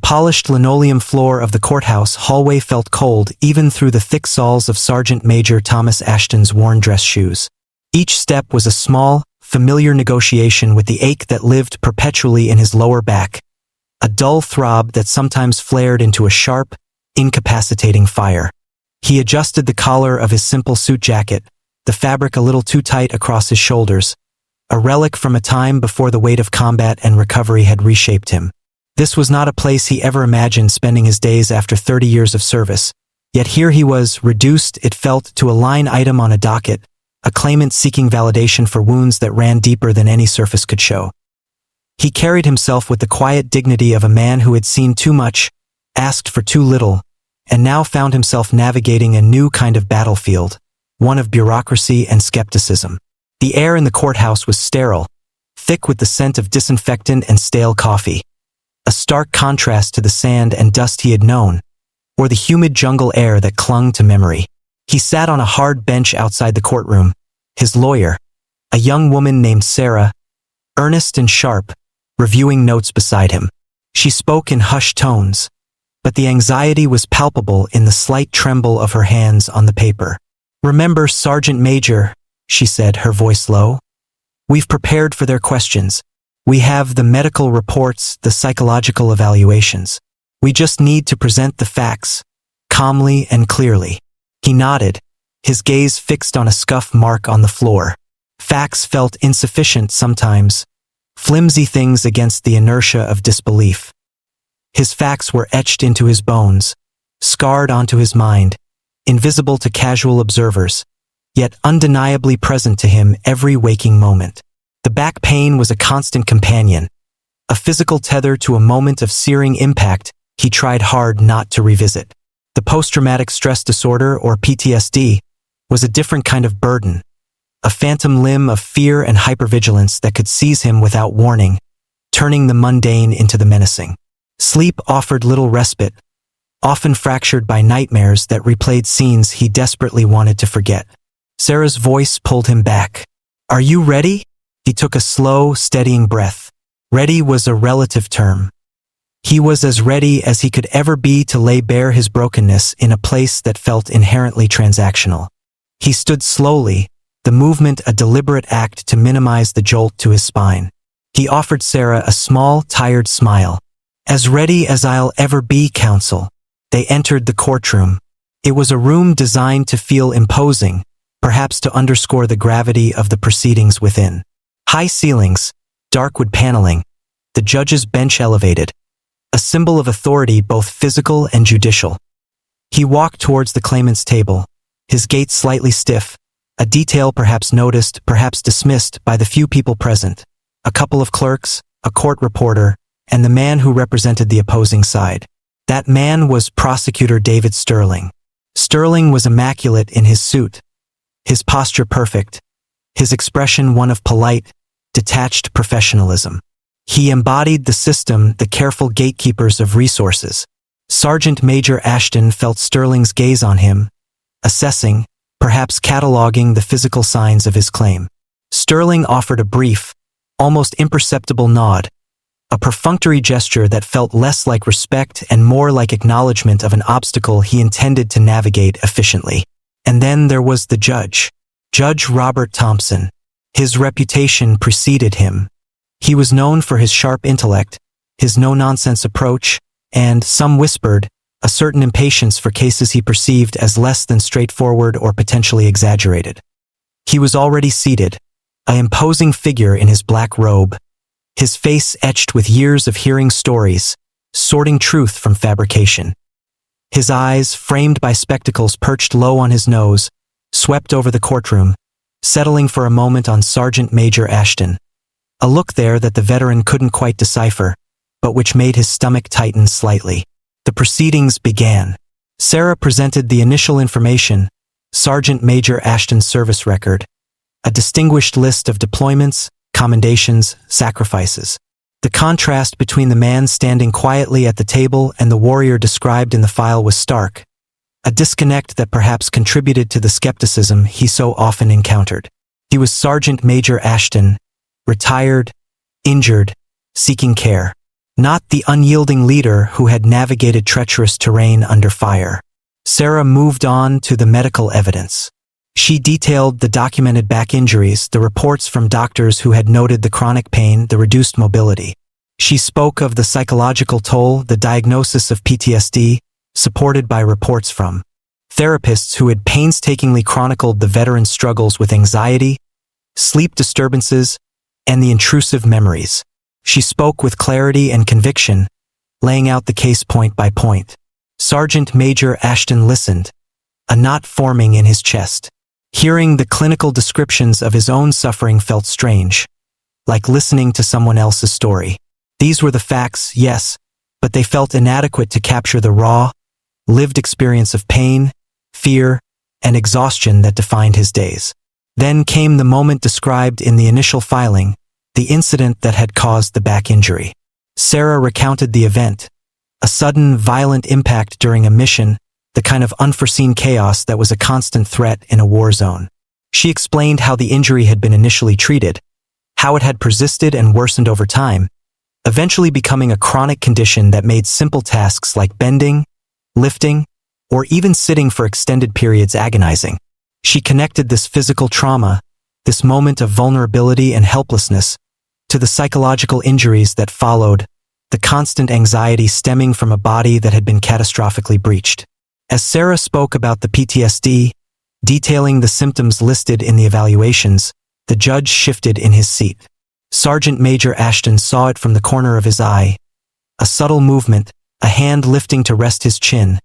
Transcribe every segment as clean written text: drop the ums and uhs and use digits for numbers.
polished linoleum floor of the courthouse hallway felt cold even through the thick soles of Sergeant Major Thomas Ashton's worn dress shoes. Each step was a small, familiar negotiation with the ache that lived perpetually in his lower back, a dull throb that sometimes flared into a sharp, incapacitating fire. He adjusted the collar of his simple suit jacket, the fabric a little too tight across his shoulders, a relic from a time before the weight of combat and recovery had reshaped him. This was not a place he ever imagined spending his days after 30 years of service, yet here he was, reduced, it felt, to a line item on a docket, a claimant seeking validation for wounds that ran deeper than any surface could show. He carried himself with the quiet dignity of a man who had seen too much, asked for too little, and now found himself navigating a new kind of battlefield, one of bureaucracy and skepticism. The air in the courthouse was sterile, thick with the scent of disinfectant and stale coffee, a stark contrast to the sand and dust he had known, or the humid jungle air that clung to memory. He sat on a hard bench outside the courtroom, his lawyer, a young woman named Sarah, earnest and sharp, reviewing notes beside him. She spoke in hushed tones, but the anxiety was palpable in the slight tremble of her hands on the paper. "Remember, Sergeant Major," she said, her voice low. "We've prepared for their questions. We have the medical reports, the psychological evaluations. We just need to present the facts, calmly and clearly." He nodded, his gaze fixed on a scuff mark on the floor. Facts felt insufficient sometimes, flimsy things against the inertia of disbelief. His facts were etched into his bones, scarred onto his mind, invisible to casual observers, yet undeniably present to him every waking moment. The back pain was a constant companion, a physical tether to a moment of searing impact he tried hard not to revisit. The post-traumatic stress disorder, or PTSD, was a different kind of burden, a phantom limb of fear and hypervigilance that could seize him without warning, turning the mundane into the menacing. Sleep offered little respite, often fractured by nightmares that replayed scenes he desperately wanted to forget. Sarah's voice pulled him back. "Are you ready?" He took a slow, steadying breath. Ready was a relative term. He was as ready as he could ever be to lay bare his brokenness in a place that felt inherently transactional. He stood slowly, the movement a deliberate act to minimize the jolt to his spine. He offered Sarah a small, tired smile. "As ready as I'll ever be, counsel." They entered the courtroom. It was a room designed to feel imposing, perhaps to underscore the gravity of the proceedings within. High ceilings, dark wood paneling, the judge's bench elevated, a symbol of authority both physical and judicial. He walked towards the claimant's table, his gait slightly stiff, a detail perhaps noticed, perhaps dismissed by the few people present, a couple of clerks, a court reporter, and the man who represented the opposing side. That man was Prosecutor David Sterling. Sterling was immaculate in his suit, his posture perfect, his expression one of polite, detached professionalism. He embodied the system, the careful gatekeepers of resources. Sergeant Major Ashton felt Sterling's gaze on him, assessing, perhaps cataloging the physical signs of his claim. Sterling offered a brief, almost imperceptible nod, a perfunctory gesture that felt less like respect and more like acknowledgement of an obstacle he intended to navigate efficiently. And then there was the judge, Judge Robert Thompson. His reputation preceded him. He was known for his sharp intellect, his no-nonsense approach, and, some whispered, a certain impatience for cases he perceived as less than straightforward or potentially exaggerated. He was already seated, an imposing figure in his black robe, his face etched with years of hearing stories, sorting truth from fabrication. His eyes, framed by spectacles perched low on his nose, swept over the courtroom, settling for a moment on Sergeant Major Ashton. A look there that the veteran couldn't quite decipher, but which made his stomach tighten slightly. The proceedings began. Sarah presented the initial information, Sergeant Major Ashton's service record, a distinguished list of deployments, commendations, sacrifices. The contrast between the man standing quietly at the table and the warrior described in the file was stark, a disconnect that perhaps contributed to the skepticism he so often encountered. He was Sergeant Major Ashton, retired, injured, seeking care. not the unyielding leader who had navigated treacherous terrain under fire. Sarah moved on to the medical evidence. She detailed the documented back injuries, the reports from doctors who had noted the chronic pain, the reduced mobility. She spoke of the psychological toll, the diagnosis of PTSD, supported by reports from therapists who had painstakingly chronicled the veteran's struggles with anxiety, sleep disturbances, and the intrusive memories. She spoke with clarity and conviction, laying out the case point by point. Sergeant Major Ashton listened, a knot forming in his chest. Hearing the clinical descriptions of his own suffering felt strange, like listening to someone else's story. These were the facts, yes, but they felt inadequate to capture the raw, lived experience of pain, fear, and exhaustion that defined his days. Then came the moment described in the initial filing, the incident that had caused the back injury. Sarah recounted the event, a sudden, violent impact during a mission, the kind of unforeseen chaos that was a constant threat in a war zone. She explained how the injury had been initially treated, how it had persisted and worsened over time, eventually becoming a chronic condition that made simple tasks like bending, lifting, or even sitting for extended periods agonizing. She connected this physical trauma, this moment of vulnerability and helplessness, to the psychological injuries that followed, the constant anxiety stemming from a body that had been catastrophically breached. As Sarah spoke about the PTSD, detailing the symptoms listed in the evaluations, the judge shifted in his seat. Sergeant Major Ashton saw it from the corner of his eye. A subtle movement, a hand lifting to rest his chin,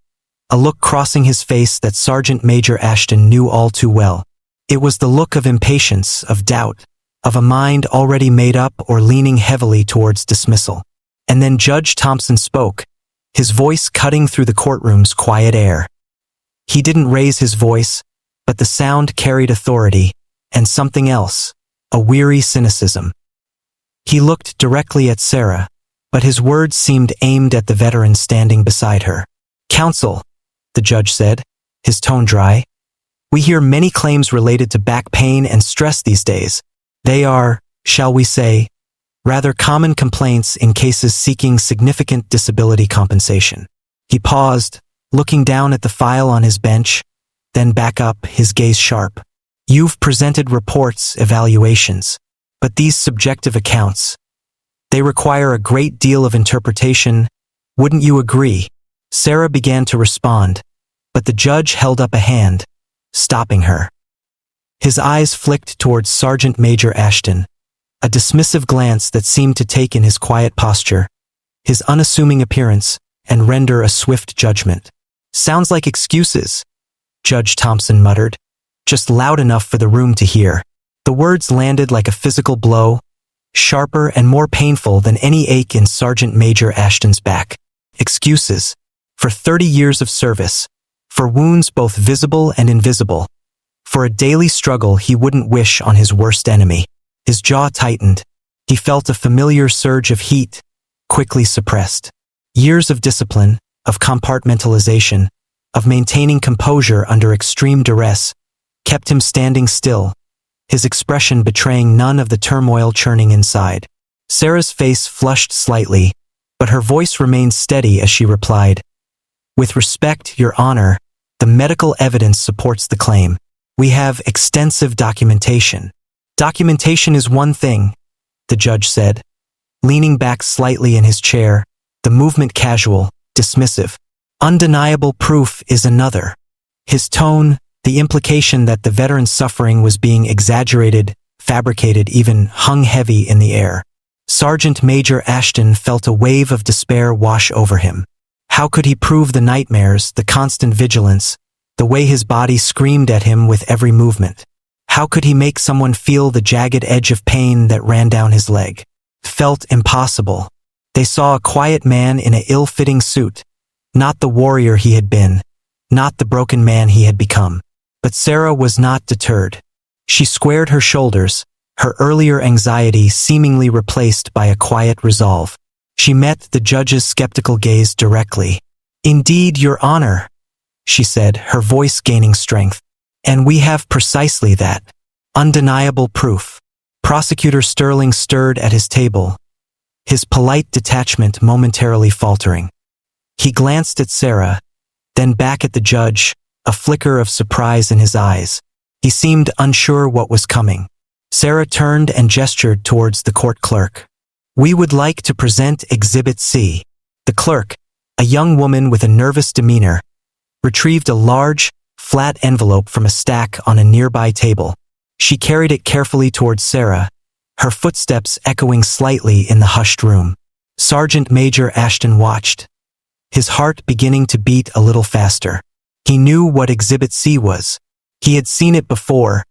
a look crossing his face that Sergeant Major Ashton knew all too well. It was the look of impatience, of doubt, of a mind already made up or leaning heavily towards dismissal. And then Judge Thompson spoke, his voice cutting through the courtroom's quiet air. He didn't raise his voice, but the sound carried authority, and something else, a weary cynicism. He looked directly at Sarah, but his words seemed aimed at the veteran standing beside her. "Counsel," the judge said, his tone dry. "We hear many claims related to back pain and stress these days. They are, shall we say, rather common complaints in cases seeking significant disability compensation." He paused, looking down at the file on his bench, then back up, his gaze sharp. "You've presented reports, evaluations, but these subjective accounts, they require a great deal of interpretation, wouldn't you agree?" Sarah began to respond, but the judge held up a hand, stopping her. His eyes flicked towards Sergeant Major Ashton, a dismissive glance that seemed to take in his quiet posture, his unassuming appearance, and render a swift judgment. "Sounds like excuses," Judge Thompson muttered, just loud enough for the room to hear. The words landed like a physical blow, sharper and more painful than any ache in Sergeant Major Ashton's back. Excuses. For 30 years of service. For wounds both visible and invisible. For a daily struggle he wouldn't wish on his worst enemy. His jaw tightened. He felt a familiar surge of heat, quickly suppressed. Years of discipline, of compartmentalization, of maintaining composure under extreme duress, kept him standing still, his expression betraying none of the turmoil churning inside. Sarah's face flushed slightly, but her voice remained steady as she replied, "With respect, Your Honor, the medical evidence supports the claim. We have extensive documentation." "Documentation is one thing," the judge said, leaning back slightly in his chair, the movement casual, dismissive. "Undeniable proof is another." His tone, the implication that the veteran's suffering was being exaggerated, fabricated, even hung heavy in the air. Sergeant Major Ashton felt a wave of despair wash over him. How could he prove the nightmares, the constant vigilance, the way his body screamed at him with every movement? How could he make someone feel the jagged edge of pain that ran down his leg? Felt impossible. They saw a quiet man in an ill-fitting suit, not the warrior he had been, not the broken man he had become. But Sarah was not deterred. She squared her shoulders, her earlier anxiety seemingly replaced by a quiet resolve. She met the judge's skeptical gaze directly. "Indeed, Your Honor," she said, her voice gaining strength. "And we have precisely that. Undeniable proof." Prosecutor Sterling stirred at his table, his polite detachment momentarily faltering. He glanced at Sarah, then back at the judge, a flicker of surprise in his eyes. He seemed unsure what was coming. Sarah turned and gestured towards the court clerk. "We would like to present Exhibit C." The clerk, a young woman with a nervous demeanor, retrieved a large, flat envelope from a stack on a nearby table. She carried it carefully towards Sarah, her footsteps echoing slightly in the hushed room. Sergeant Major Ashton watched, his heart beginning to beat a little faster. He knew what Exhibit C was. He had seen it before,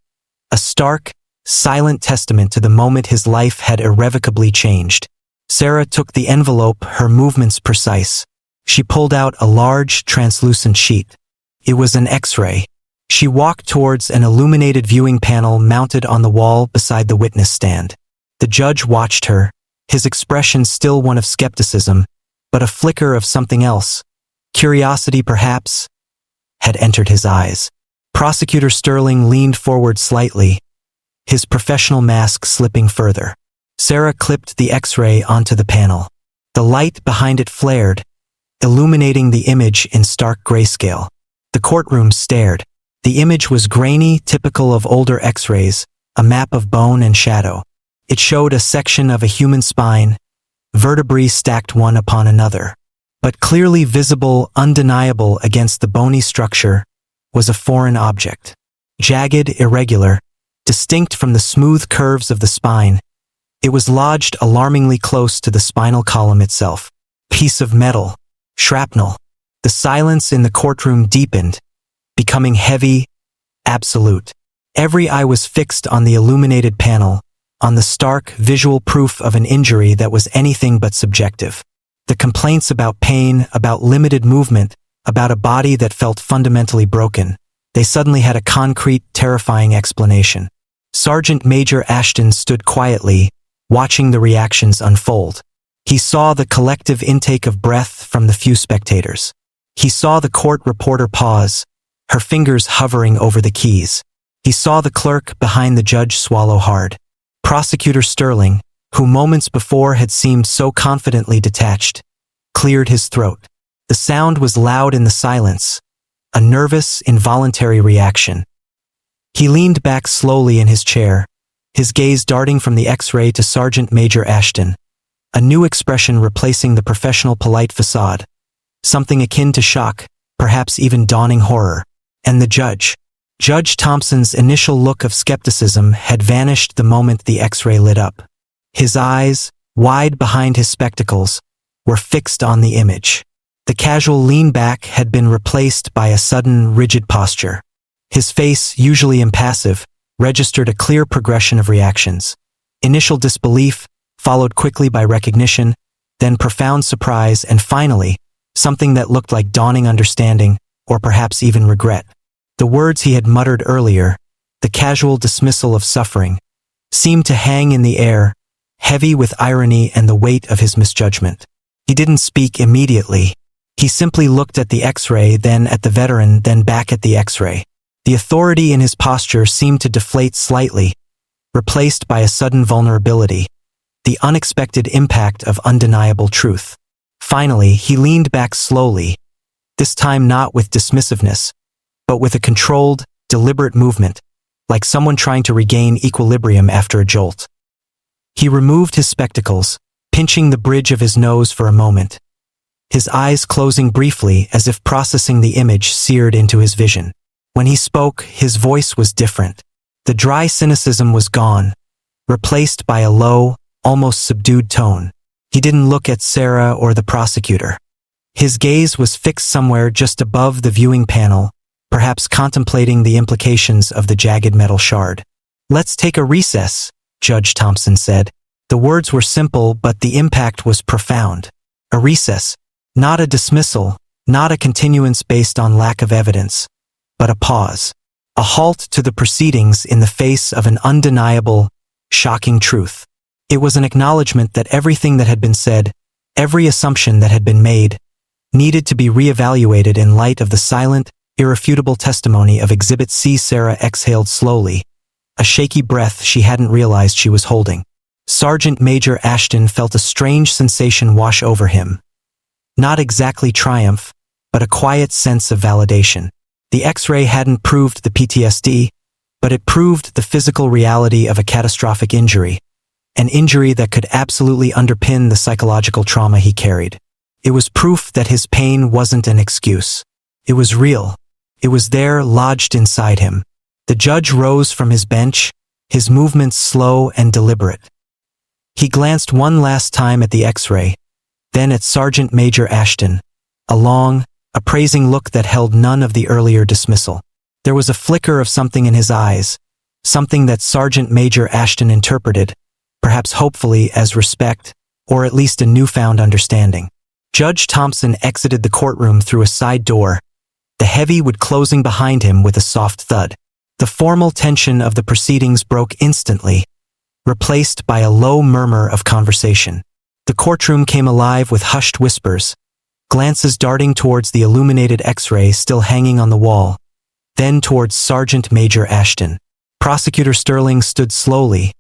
a stark, silent testament to the moment his life had irrevocably changed. Sarah took the envelope, her movements precise. She pulled out a large, translucent sheet. It was an X-ray. She walked towards an illuminated viewing panel mounted on the wall beside the witness stand. The judge watched her, his expression still one of skepticism, but a flicker of something else, curiosity perhaps, had entered his eyes. Prosecutor Sterling leaned forward slightly, his professional mask slipping further. Sarah clipped the X-ray onto the panel. The light behind it flared, illuminating the image in stark grayscale. The courtroom stared. The image was grainy, typical of older X-rays, a map of bone and shadow. It showed a section of a human spine, vertebrae stacked one upon another. But clearly visible, undeniable against the bony structure, was a foreign object. Jagged, irregular, distinct from the smooth curves of the spine, it was lodged alarmingly close to the spinal column itself. Piece of metal. Shrapnel. The silence in the courtroom deepened, becoming heavy, absolute. Every eye was fixed on the illuminated panel, on the stark, visual proof of an injury that was anything but subjective. The complaints about pain, about limited movement, about a body that felt fundamentally broken, they suddenly had a concrete, terrifying explanation. Sergeant Major Ashton stood quietly, watching the reactions unfold. He saw the collective intake of breath from the few spectators. He saw the court reporter pause, her fingers hovering over the keys. He saw the clerk behind the judge swallow hard. Prosecutor Sterling, who moments before had seemed so confidently detached, cleared his throat. The sound was loud in the silence, a nervous, involuntary reaction. He leaned back slowly in his chair, his gaze darting from the X-ray to Sergeant Major Ashton, a new expression replacing the professional polite facade, something akin to shock, perhaps even dawning horror. And the judge. Judge Thompson's initial look of skepticism had vanished the moment the X-ray lit up. His eyes, wide behind his spectacles, were fixed on the image. The casual lean back had been replaced by a sudden, rigid posture. His face, usually impassive, registered a clear progression of reactions. Initial disbelief, followed quickly by recognition, then profound surprise, and finally, something that looked like dawning understanding, or perhaps even regret. The words he had muttered earlier, the casual dismissal of suffering, seemed to hang in the air, heavy with irony and the weight of his misjudgment. He didn't speak immediately. He simply looked at the X-ray, then at the veteran, then back at the X-ray. The authority in his posture seemed to deflate slightly, replaced by a sudden vulnerability, the unexpected impact of undeniable truth. Finally, he leaned back slowly, this time not with dismissiveness, but with a controlled, deliberate movement, like someone trying to regain equilibrium after a jolt. He removed his spectacles, pinching the bridge of his nose for a moment, his eyes closing briefly as if processing the image seared into his vision. When he spoke, his voice was different. The dry cynicism was gone, replaced by a low, almost subdued tone. He didn't look at Sarah or the prosecutor. His gaze was fixed somewhere just above the viewing panel, perhaps contemplating the implications of the jagged metal shard. "Let's take a recess," Judge Thompson said. The words were simple, but the impact was profound. A recess, not a dismissal, not a continuance based on lack of evidence, but a pause. A halt to the proceedings in the face of an undeniable, shocking truth. It was an acknowledgement that everything that had been said, every assumption that had been made, needed to be reevaluated in light of the silent, irrefutable testimony of Exhibit C. Sarah exhaled slowly, a shaky breath she hadn't realized she was holding. Sergeant Major Ashton felt a strange sensation wash over him. Not exactly triumph, but a quiet sense of validation. The X-ray hadn't proved the PTSD, but it proved the physical reality of a catastrophic injury, an injury that could absolutely underpin the psychological trauma he carried. It was proof that his pain wasn't an excuse. It was real. It was there, lodged inside him. The judge rose from his bench, his movements slow and deliberate. He glanced one last time at the X-ray, then at Sergeant Major Ashton, a long, appraising look that held none of the earlier dismissal. There was a flicker of something in his eyes, something that Sergeant Major Ashton interpreted, perhaps hopefully as respect, or at least a newfound understanding. Judge Thompson exited the courtroom through a side door, the heavy wood closing behind him with a soft thud. The formal tension of the proceedings broke instantly, replaced by a low murmur of conversation. The courtroom came alive with hushed whispers, glances darting towards the illuminated X-ray still hanging on the wall, then towards Sergeant Major Ashton. Prosecutor Sterling stood slowly,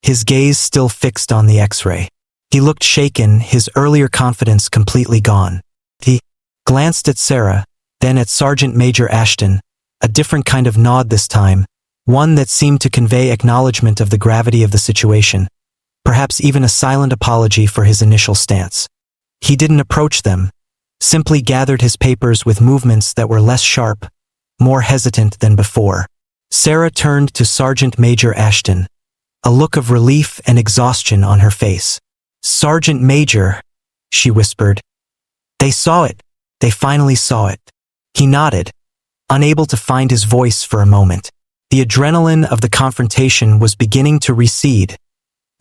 his gaze still fixed on the X-ray. He looked shaken, his earlier confidence completely gone. He glanced at Sarah, then at Sergeant Major Ashton, a different kind of nod this time, one that seemed to convey acknowledgement of the gravity of the situation, perhaps even a silent apology for his initial stance. He didn't approach them, simply gathered his papers with movements that were less sharp, more hesitant than before. Sarah turned to Sergeant Major Ashton, a look of relief and exhaustion on her face. "Sergeant Major," she whispered. "They saw it. They finally saw it." He nodded, unable to find his voice for a moment. The adrenaline of the confrontation was beginning to recede,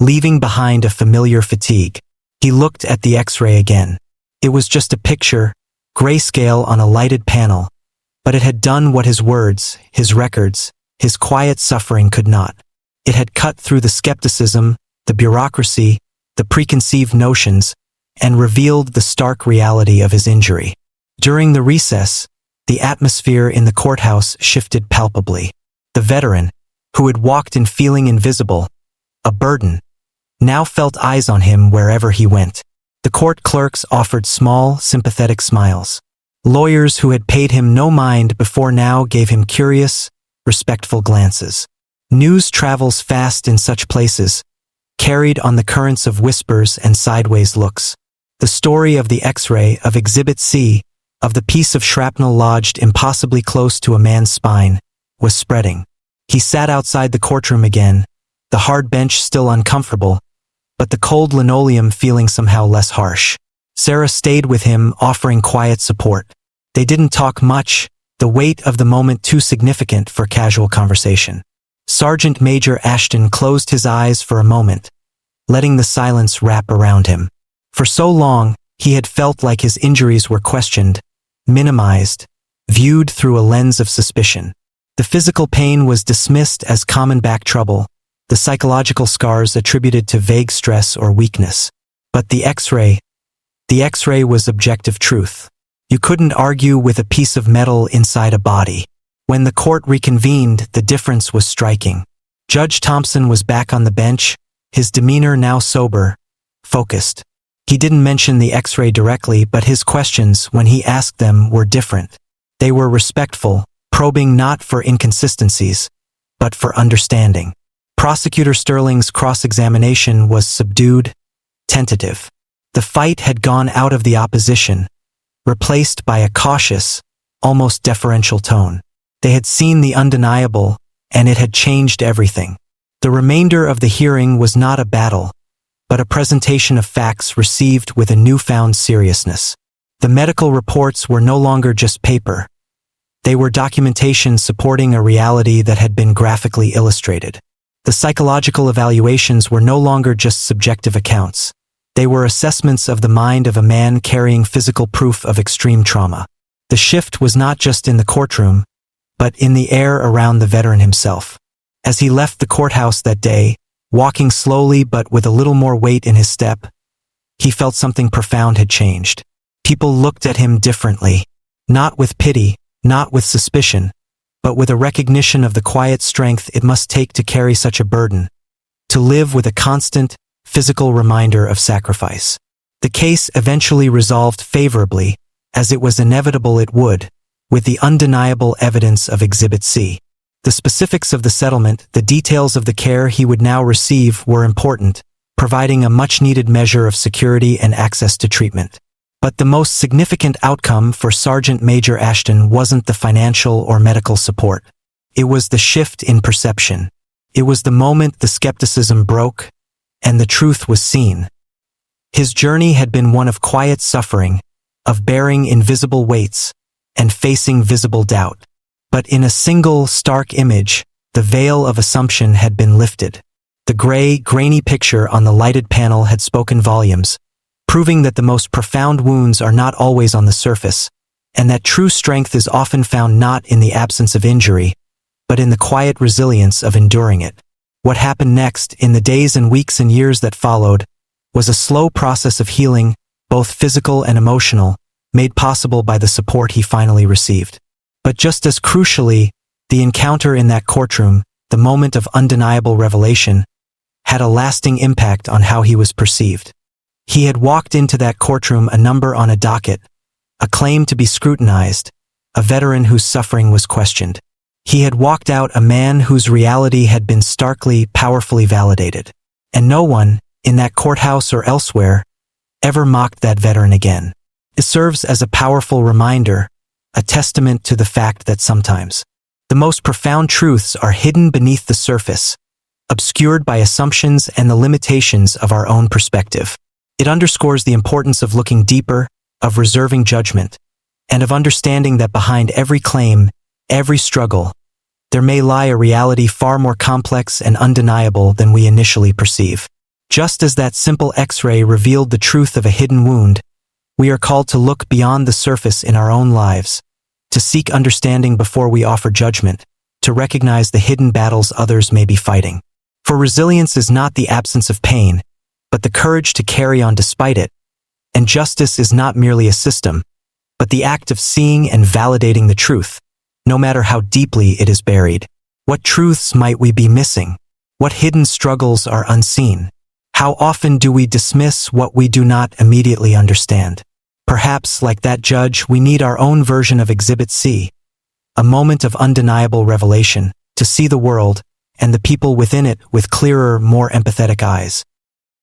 leaving behind a familiar fatigue. He looked at the X-ray again. It was just a picture, grayscale on a lighted panel, but it had done what his words, his records, his quiet suffering could not. It had cut through the skepticism, the bureaucracy, the preconceived notions, and revealed the stark reality of his injury. During the recess, the atmosphere in the courthouse shifted palpably. The veteran, who had walked in feeling invisible, a burden, now felt eyes on him wherever he went. The court clerks offered small, sympathetic smiles. Lawyers who had paid him no mind before now gave him curious, respectful glances. News travels fast in such places, carried on the currents of whispers and sideways looks. The story of the X-ray, of Exhibit C, of the piece of shrapnel lodged impossibly close to a man's spine, was spreading. He sat outside the courtroom again, the hard bench still uncomfortable, but the cold linoleum feeling somehow less harsh. Sarah stayed with him, offering quiet support. They didn't talk much, the weight of the moment too significant for casual conversation. Sergeant Major Ashton closed his eyes for a moment, letting the silence wrap around him. For so long, he had felt like his injuries were questioned, minimized, viewed through a lens of suspicion. The physical pain was dismissed as common back trouble, the psychological scars attributed to vague stress or weakness. But the X-ray was objective truth. You couldn't argue with a piece of metal inside a body. When the court reconvened, the difference was striking. Judge Thompson was back on the bench, his demeanor now sober, focused. He didn't mention the X-ray directly, but his questions, when he asked them, were different. They were respectful, probing not for inconsistencies, but for understanding. Prosecutor Sterling's cross-examination was subdued, tentative. The fight had gone out of the opposition, replaced by a cautious, almost deferential tone. They had seen the undeniable, and it had changed everything. The remainder of the hearing was not a battle, but a presentation of facts received with a newfound seriousness. The medical reports were no longer just paper. They were documentation supporting a reality that had been graphically illustrated. The psychological evaluations were no longer just subjective accounts. They were assessments of the mind of a man carrying physical proof of extreme trauma. The shift was not just in the courtroom, but in the air around the veteran himself. As he left the courthouse that day, walking slowly but with a little more weight in his step, he felt something profound had changed. People looked at him differently, not with pity, not with suspicion, but with a recognition of the quiet strength it must take to carry such a burden, to live with a constant, physical reminder of sacrifice. The case eventually resolved favorably, as it was inevitable it would, with the undeniable evidence of Exhibit C. The specifics of the settlement, the details of the care he would now receive were important, providing a much-needed measure of security and access to treatment. But the most significant outcome for Sergeant Major Ashton wasn't the financial or medical support. It was the shift in perception. It was the moment the skepticism broke, and the truth was seen. His journey had been one of quiet suffering, of bearing invisible weights, and facing visible doubt. But in a single, stark image, the veil of assumption had been lifted. The gray, grainy picture on the lighted panel had spoken volumes, proving that the most profound wounds are not always on the surface, and that true strength is often found not in the absence of injury, but in the quiet resilience of enduring it. What happened next, in the days and weeks and years that followed, was a slow process of healing, both physical and emotional, made possible by the support he finally received. But just as crucially, the encounter in that courtroom, the moment of undeniable revelation, had a lasting impact on how he was perceived. He had walked into that courtroom a number on a docket, a claim to be scrutinized, a veteran whose suffering was questioned. He had walked out a man whose reality had been starkly, powerfully validated. And no one, in that courthouse or elsewhere, ever mocked that veteran again. It serves as a powerful reminder, a testament to the fact that sometimes the most profound truths are hidden beneath the surface, obscured by assumptions and the limitations of our own perspective. It underscores the importance of looking deeper, of reserving judgment, and of understanding that behind every claim, every struggle, there may lie a reality far more complex and undeniable than we initially perceive. Just as that simple X-ray revealed the truth of a hidden wound, we are called to look beyond the surface in our own lives, to seek understanding before we offer judgment, to recognize the hidden battles others may be fighting. For resilience is not the absence of pain, but the courage to carry on despite it, and justice is not merely a system, but the act of seeing and validating the truth, no matter how deeply it is buried. What truths might we be missing? What hidden struggles are unseen? How often do we dismiss what we do not immediately understand? Perhaps, like that judge, we need our own version of Exhibit C, a moment of undeniable revelation, to see the world, and the people within it with clearer, more empathetic eyes.